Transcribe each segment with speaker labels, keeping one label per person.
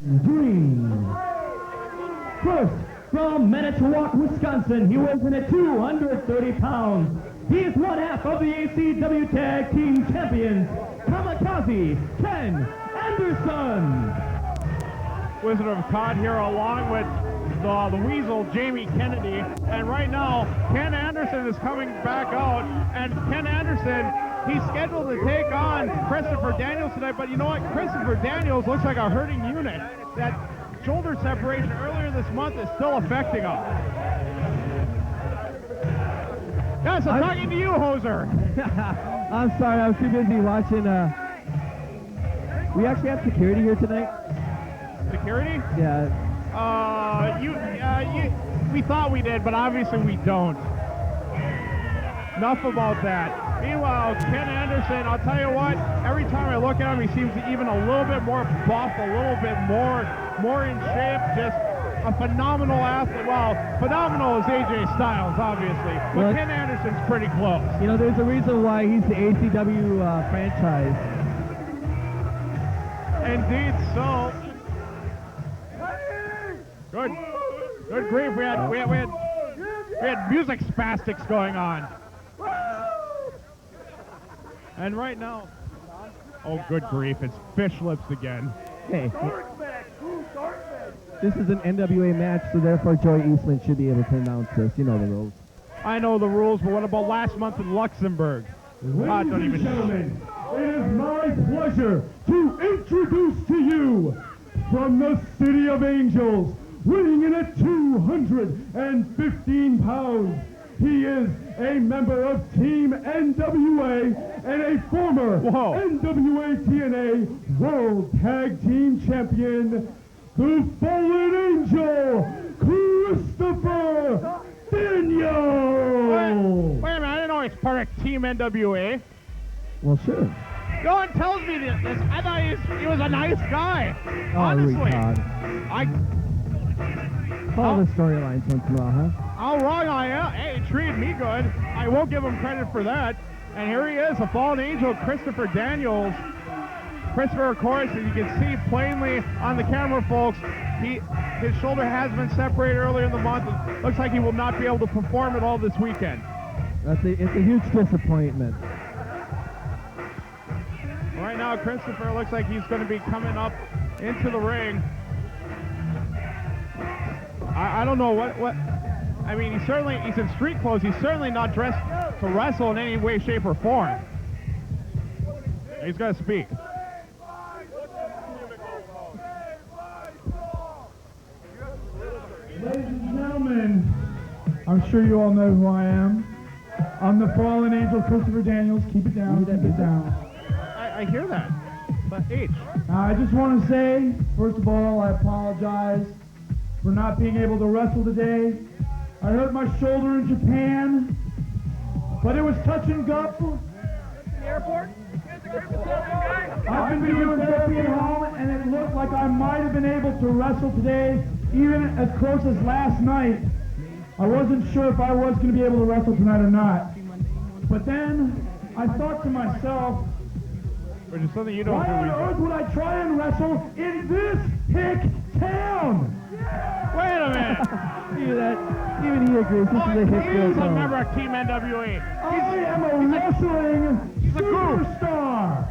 Speaker 1: Green. First, from Manitowoc, Wisconsin, he weighs in at 230 pounds. He is one half of the ACW Tag Team Champions, Kamikaze Ken Anderson.
Speaker 2: Wizard of Cod here along with the Weasel, Jamie Kennedy. And right now, Ken Anderson is coming back out. And Ken Anderson, he's scheduled to take on Christopher Daniels tonight. But you know what? Christopher Daniels looks like a hurting unit. That shoulder separation earlier this month is still affecting him. Yes, I'm talking to you, Hoser.
Speaker 1: I'm sorry, I was too busy watching. We actually have security here tonight.
Speaker 2: Security?
Speaker 1: Yeah.
Speaker 2: We thought we did, but obviously we don't. Enough about that. Meanwhile, Ken Anderson, I'll tell you what, every time I look at him, he seems even a little bit more buff, a little bit more in shape, just a phenomenal athlete. Well, phenomenal is AJ Styles, obviously, but Ken Anderson's pretty close.
Speaker 1: You know, there's a reason why he's the ACW franchise.
Speaker 2: Indeed so. Good grief, we had music spastics going on. And right now, oh good grief, it's Fish Lips again.
Speaker 1: Hey, this is an NWA match, so therefore Joey Eastman should be able to announce this. You know the rules.
Speaker 2: I know the rules, but what about last month in Luxembourg?
Speaker 1: Ladies and gentlemen, it is my pleasure to introduce to you, from the City of Angels, weighing in at 215 pounds, he is a member of Team NWA and a former NWA TNA World Tag Team Champion, the Fallen Angel, Christopher Daniels.
Speaker 2: Wait a minute, I didn't know he was part of Team NWA.
Speaker 1: Well, sure.
Speaker 2: No one tells me this. I thought he was a nice guy.
Speaker 1: Oh,
Speaker 2: honestly.
Speaker 1: Follow the storylines once in a while, huh?
Speaker 2: How wrong I am. Hey, he treated me good. I won't give him credit for that. And here he is, a fallen angel, Christopher Daniels. Christopher, of course, as you can see plainly on the camera, folks, his shoulder has been separated earlier in the month. It looks like he will not be able to perform at all this weekend.
Speaker 1: It's a huge disappointment.
Speaker 2: Right now, Christopher looks like he's going to be coming up into the ring. I don't know what. I mean, he's in street clothes. He's certainly not dressed to wrestle in any way, shape, or form. He's got to speak.
Speaker 3: Ladies and gentlemen, I'm sure you all know who I am. I'm the fallen angel, Christopher Daniels. Keep it down, keep it down.
Speaker 2: I hear that. But H.
Speaker 3: I just want to say, first of all, I apologize for not being able to wrestle today. I hurt my shoulder in Japan, but it was touch and go.
Speaker 4: The airport?
Speaker 3: I've been doing therapy at home, and it looked like I might have been able to wrestle today, even as close as last night. I wasn't sure if I was going to be able to wrestle tonight or not. But then I thought to myself,
Speaker 2: which is something you don't
Speaker 3: why on earth would I try and wrestle in this hick town?
Speaker 2: Wait a minute.
Speaker 1: See that? Even he agrees. This is a hick
Speaker 2: He's a
Speaker 1: town.
Speaker 2: member of Team NWA.
Speaker 3: I am a wrestling superstar.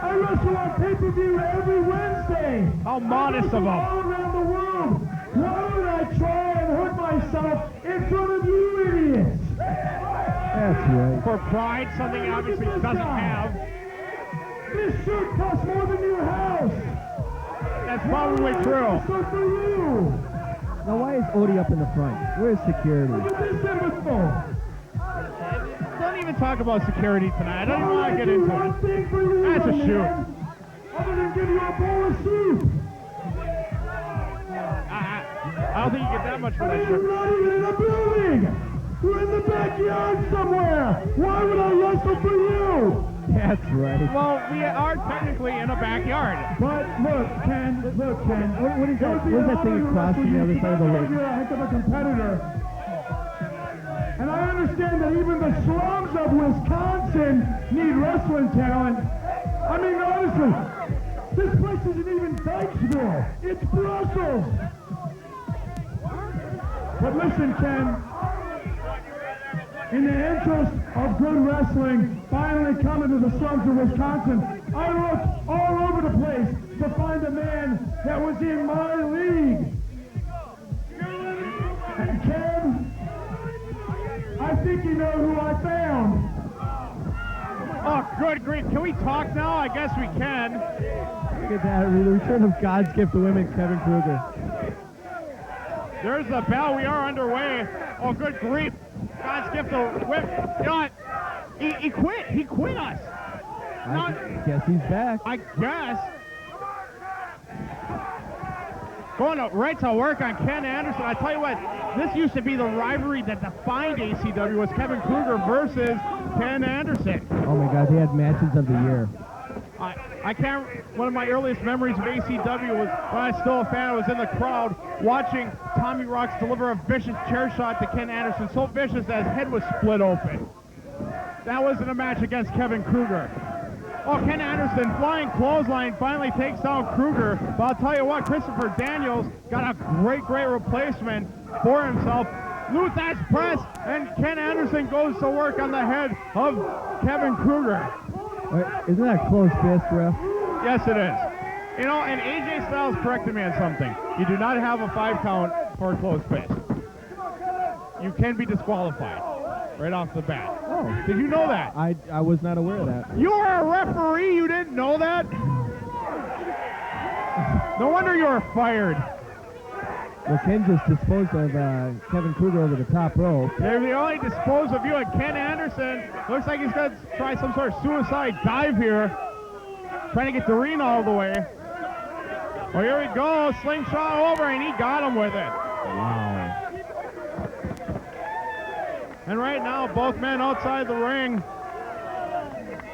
Speaker 3: I wrestle on pay-per-view every Wednesday.
Speaker 2: How modest of him.
Speaker 3: All around the world. Why would I try and hurt myself in front of you idiots?
Speaker 1: That's right.
Speaker 2: For pride, something he obviously doesn't have.
Speaker 3: This shirt costs more than your house.
Speaker 2: That's probably true.
Speaker 3: So for you.
Speaker 1: Now, why is Odie up in the front? Where's security?
Speaker 3: Look at this imbecile.
Speaker 2: Don't even talk about security tonight. I don't even want to get into it. That's a shoot.
Speaker 3: Other than give you a bowl of soup.
Speaker 2: I don't think you get that much for that
Speaker 3: You're
Speaker 2: shirt.
Speaker 3: not even in a building. You're in the backyard somewhere. Why would I wrestle for you?
Speaker 1: That's right.
Speaker 2: Well, we are technically in a backyard.
Speaker 3: But look, Ken.
Speaker 1: What is that? What is that thing across from the other side of the lake?
Speaker 3: You're a heck of a competitor. And I understand that even the slums of Wisconsin need wrestling talent. I mean, honestly, this place isn't even Dykesville. Brussels. It's Brussels. But listen, Ken, in the interest of good wrestling finally coming to the slums of Wisconsin, I looked all over the place to find a man that was in my league. And Ken, I think you know who I found.
Speaker 2: Oh, good grief. Can we talk now? I guess we can.
Speaker 1: Look at that. The return of God's gift to women, Kevin Krueger.
Speaker 2: There's the bell. We are underway. Oh, good grief. God's gift to whip. You know what? He quit. He quit us.
Speaker 1: I guess he's back.
Speaker 2: I guess. Going right to work on Ken Anderson. I tell you what, this used to be the rivalry that defined ACW was Kevin Krueger versus Ken Anderson.
Speaker 1: Oh my God, they had matches of the year.
Speaker 2: I can't. One of my earliest memories of ACW was when I was still a fan. I was in the crowd watching Tommy Rocks deliver a vicious chair shot to Ken Anderson, so vicious that his head was split open. That wasn't a match against Kevin Krueger. Oh, Ken Anderson, flying clothesline, finally takes down Krueger. But I'll tell you what, Christopher Daniels got a great replacement for himself. Luther's press, and Ken Anderson goes to work on the head of Kevin Krueger.
Speaker 1: Isn't that close fist, ref?
Speaker 2: Yes, it is. You know, and AJ Styles corrected me on something. You do not have a 5 count for a closed fist. You can be disqualified right off the bat.
Speaker 1: Oh.
Speaker 2: Did you know that?
Speaker 1: I was not aware of that.
Speaker 2: You're a referee. You didn't know that? No wonder you were fired.
Speaker 1: Well, Ken just disposed of Kevin Krueger over the top rope.
Speaker 2: They only disposed of you, and Ken Anderson looks like he's going to try some sort of suicide dive here. Trying to get the ring all the way. Well, here we go. Slingshot over, and he got him with it.
Speaker 1: Wow.
Speaker 2: And right now, both men outside the ring.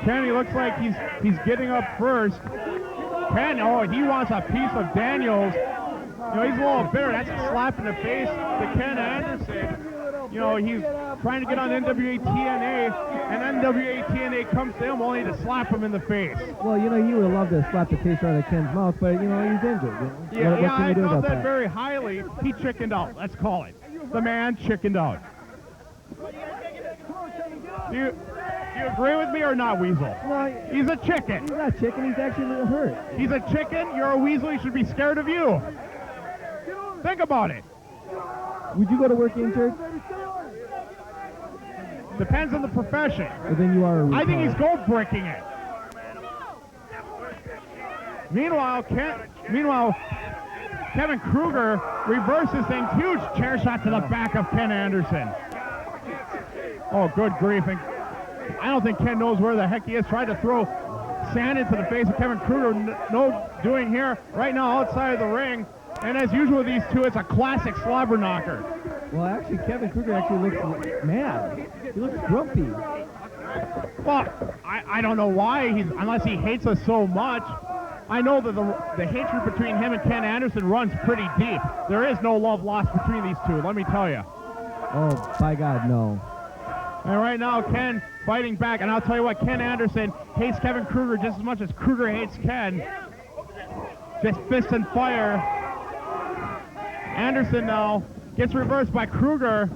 Speaker 2: Ken, he looks like he's getting up first. Ken, oh, he wants a piece of Daniels. You know, he's a little bitter. That's a slap in the face to Ken Anderson. You know, he's trying to get on NWA TNA, and NWA TNA comes to him only to slap him in the face.
Speaker 1: Well, you know, he would love to slap the taste out of Ken's mouth, but, you know, he's injured. You know?
Speaker 2: Yeah,
Speaker 1: what can
Speaker 2: I
Speaker 1: you do
Speaker 2: felt
Speaker 1: about
Speaker 2: that very highly. He chickened out. Let's call it. The man chickened out. Do you agree with me or not, Weasel?
Speaker 1: No,
Speaker 2: he's a chicken.
Speaker 1: He's not chicken. He's actually hurt.
Speaker 2: He's a chicken. You're a weasel. He should be scared of you. Think about it.
Speaker 1: Would you go to work injured?
Speaker 2: Depends on the profession.
Speaker 1: Or then you are.
Speaker 2: I think he's gold bricking it. Meanwhile, Kevin Krueger reverses things. Huge chair shot to the back of Ken Anderson. Oh, good grief. And I don't think Ken knows where the heck he is. Tried to throw sand into the face of Kevin Krueger. No doing here. Right now, outside of the ring. And as usual with these two, it's a classic slobber knocker.
Speaker 1: Well, actually, Kevin Krueger actually looks mad. He looks grumpy.
Speaker 2: Well, I don't know why, unless he hates us so much. I know that the hatred between him and Ken Anderson runs pretty deep. There is no love lost between these two, let me tell you.
Speaker 1: Oh, by God, no.
Speaker 2: And right now, Ken fighting back. And I'll tell you what, Ken Anderson hates Kevin Krueger just as much as Krueger hates Ken. Just fist and fire. Anderson now gets reversed by Krueger.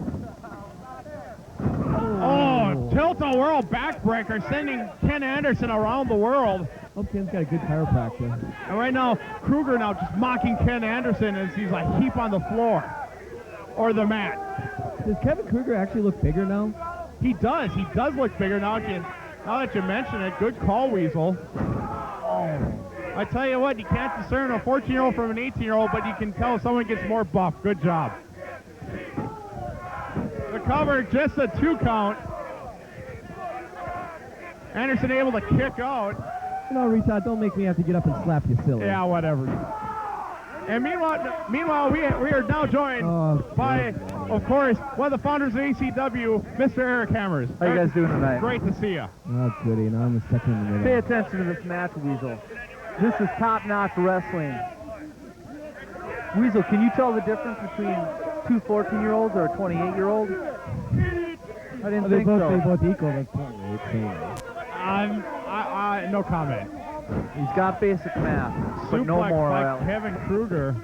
Speaker 2: Oh, tilt-a-whirl backbreaker, sending Ken Anderson around the world.
Speaker 1: Oh, Ken's got a good chiropractor.
Speaker 2: And right now, Krueger now just mocking Ken Anderson as he's a heap on the floor. Or the mat.
Speaker 1: Does Kevin Krueger actually look bigger now?
Speaker 2: He does. He does look bigger now that you mention it. Good call, Weasel. Oh. I tell you what, you can't discern a 14-year-old from an 18-year-old, but you can tell if someone gets more buff. Good job. The cover, just a 2 count. Anderson able to kick out.
Speaker 1: No, Retard, don't make me have to get up and slap you silly.
Speaker 2: Yeah, whatever. And meanwhile, we are now joined by, of course, one of the founders of ACW, Mr. Eric Hammers.
Speaker 4: How you guys doing tonight?
Speaker 2: Great to see you.
Speaker 1: Oh, goody. Now I'm the second in the middle.
Speaker 4: Pay attention to this match, Weasel. This is top-notch wrestling. Weasel, can you tell the difference between two 14-year-olds or a 28-year-old? I didn't think so.
Speaker 1: They both equal. That's
Speaker 2: no comment.
Speaker 4: He's got basic math. but no
Speaker 2: suplex
Speaker 4: more.
Speaker 2: by Kevin Krueger.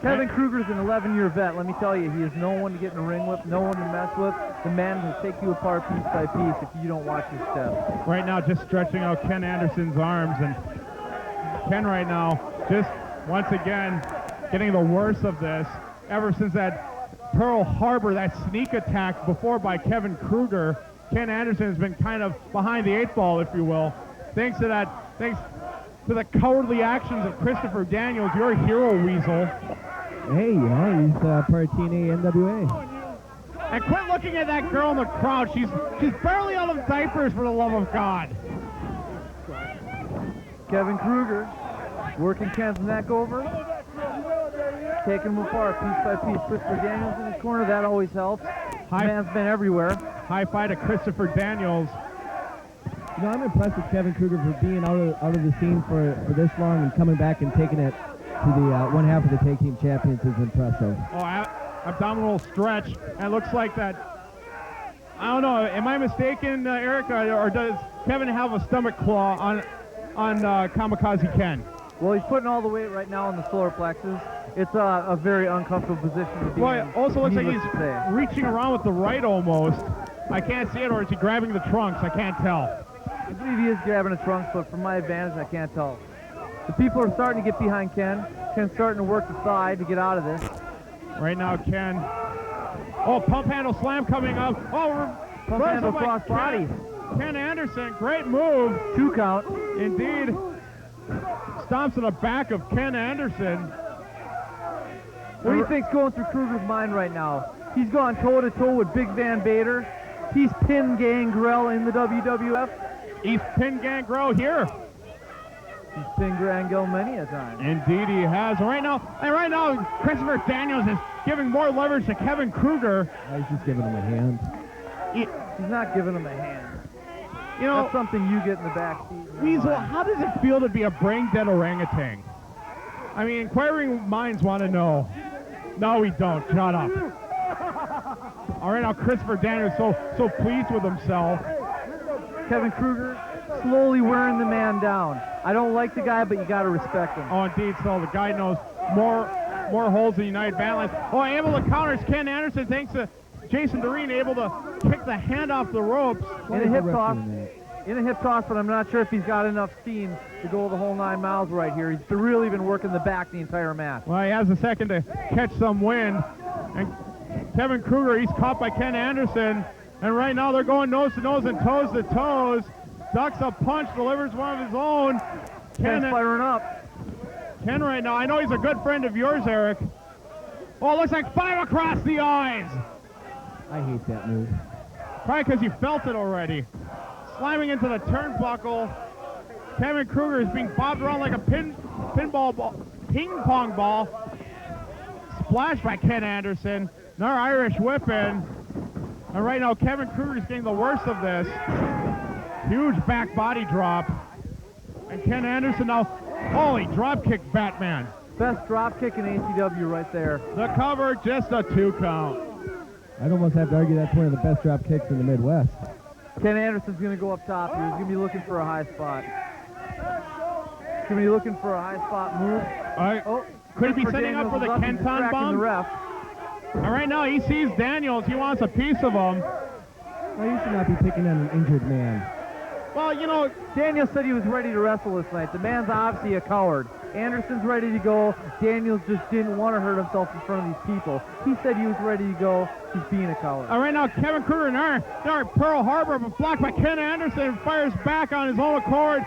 Speaker 4: Kevin Krueger's an 11-year vet. Let me tell you, he is no one to get in the ring with, no one to mess with. The man will take you apart piece by piece if you don't watch your steps.
Speaker 2: Right now, just stretching out Ken Anderson's arms, and Ken right now just once again getting the worst of this ever since that Pearl Harbor, that sneak attack before by Kevin Krueger. Ken Anderson has been kind of behind the 8 ball, if you will. Thanks to the cowardly actions of Christopher Daniels, your hero, Weasel.
Speaker 1: Hey, he's part of TNA NWA.
Speaker 2: And quit looking at that girl in the crowd. She's barely out of diapers, for the love of God.
Speaker 4: Kevin Krueger working Ken's neck over, taking him apart piece by piece. Christopher Daniels in his corner, that always helps. Man's been everywhere.
Speaker 2: High five to Christopher Daniels.
Speaker 1: You know, I'm impressed with Kevin Krueger for being out of the scene for this long and coming back and taking it to the one half of the tag team champions is impressive.
Speaker 2: Oh, abdominal stretch, and it looks like that. I don't know. Am I mistaken, Eric, or does Kevin have a stomach claw on Kamikaze Ken?
Speaker 4: Well, he's putting all the weight right now on the solar plexus. It's a very uncomfortable position to be in.
Speaker 2: Well, it also looks like he's
Speaker 4: say.
Speaker 2: reaching around with the right almost. I can't see it, or is he grabbing the trunks? I can't tell.
Speaker 4: I believe he is grabbing the trunks, but from my advantage, I can't tell. The people are starting to get behind Ken. Ken's starting to work the thigh to get out of this.
Speaker 2: Right now, Ken. Oh, pump handle slam coming up. Oh,
Speaker 4: pump handle cross body.
Speaker 2: Ken Anderson, great move.
Speaker 4: 2 count.
Speaker 2: Indeed. Stomps in the back of Ken Anderson.
Speaker 4: What do you think's going through Krueger's mind right now? He's gone toe-to-toe with Big Van Vader. He's pinned Gangrel in the WWF.
Speaker 2: He's pinned Gangrel here.
Speaker 4: He's pinned Gangrel many a time.
Speaker 2: Indeed he has. And right now, Christopher Daniels is giving more leverage to Kevin Krueger.
Speaker 1: He's just giving him a hand.
Speaker 4: He's not giving him a hand.
Speaker 2: You know,
Speaker 4: that's something you get in the back seat.
Speaker 2: Weasel, how does it feel to be a brain-dead orangutan? I mean, inquiring minds want to know. No, we don't. Shut up. All right, now Christopher Daniels so pleased with himself.
Speaker 4: Kevin Krueger slowly wearing the man down. I don't like the guy, but you got to respect him.
Speaker 2: Oh, indeed. So the guy knows more holds than United Balance. Oh, able to counters Ken Anderson thanks to Jason Doreen, able to kick the hand off the ropes.
Speaker 4: In a hip toss, but I'm not sure if he's got enough steam to go the whole 9 miles right here. He's really been working the back the entire match.
Speaker 2: Well, he has a second to catch some wind. And Kevin Krueger, he's caught by Ken Anderson. And right now they're going nose to nose and toes to toes. Ducks a punch, delivers one of his own.
Speaker 4: Ken's firing up.
Speaker 2: Ken right now, I know he's a good friend of yours, Eric. Oh, it looks like 5 across the eyes.
Speaker 1: I hate that move.
Speaker 2: Probably because you felt it already. Slamming into the turnbuckle. Kevin Krueger is being bobbed around like a ping pong ball. Splashed by Ken Anderson. Another Irish whip in. And right now, Kevin Krueger is getting the worst of this. Huge back body drop. And Ken Anderson now, holy drop kick Batman.
Speaker 4: Best drop kick in ACW right there.
Speaker 2: The cover, just a 2 count.
Speaker 1: I'd almost have to argue that's one of the best drop kicks in the Midwest.
Speaker 4: Ken Anderson's going to go up top here. He's going to be looking for a high spot. He's going to be looking for a high spot move.
Speaker 2: All right. Oh, could he be setting up for the Kenton bomb?
Speaker 4: The ref.
Speaker 2: And right now he sees Daniels. He wants a piece of him.
Speaker 1: Well, you should not be picking on an injured man.
Speaker 2: Well, you know,
Speaker 4: Daniels said he was ready to wrestle this night. The man's obviously a coward. Anderson's ready to go. Daniels just didn't want to hurt himself in front of these people. He said he was ready to go. He's being a coward.
Speaker 2: All right, now Kevin Krueger in our Pearl Harbor, but blocked by Ken Anderson, fires back on his own accord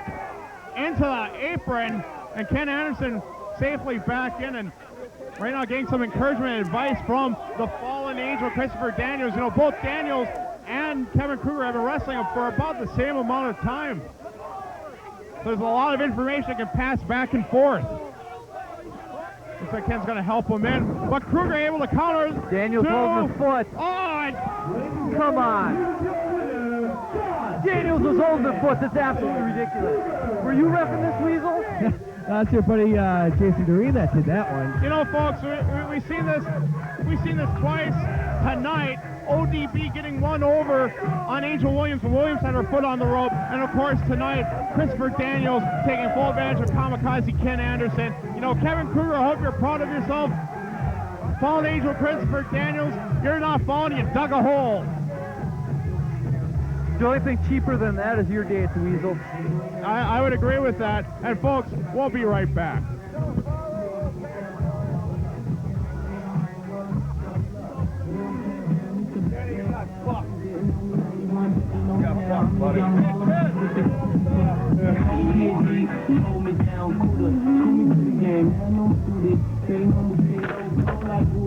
Speaker 2: into the apron, and Ken Anderson safely back in, and right now getting some encouragement and advice from the fallen angel Christopher Daniels. You know, both Daniels and Kevin Krueger have been wrestling for about the same amount of time. So there's a lot of information that can pass back and forth. Looks like Ken's going to help him in, but Krueger able to counter.
Speaker 4: Daniels holding his foot.
Speaker 2: Oh,
Speaker 4: come on. Daniels was holding the foot. That's absolutely ridiculous. Were you reffing this, Weasel?
Speaker 1: That's your buddy Jason Doreen that did that one.
Speaker 2: You know, folks, we've seen this twice tonight. ODB getting one over on Angel Williams. Williams had her foot on the rope. And of course tonight, Christopher Daniels taking full advantage of Kamikaze Ken Anderson. You know, Kevin Krueger, I hope you're proud of yourself. Fallen Angel Christopher Daniels, you're not falling, you dug a hole.
Speaker 4: The only thing cheaper than that is your dance, Weasel.
Speaker 2: I would agree with that. And folks, we'll be right back.
Speaker 5: Hold me down, cooler, me to the game. I know I'm through this. Say,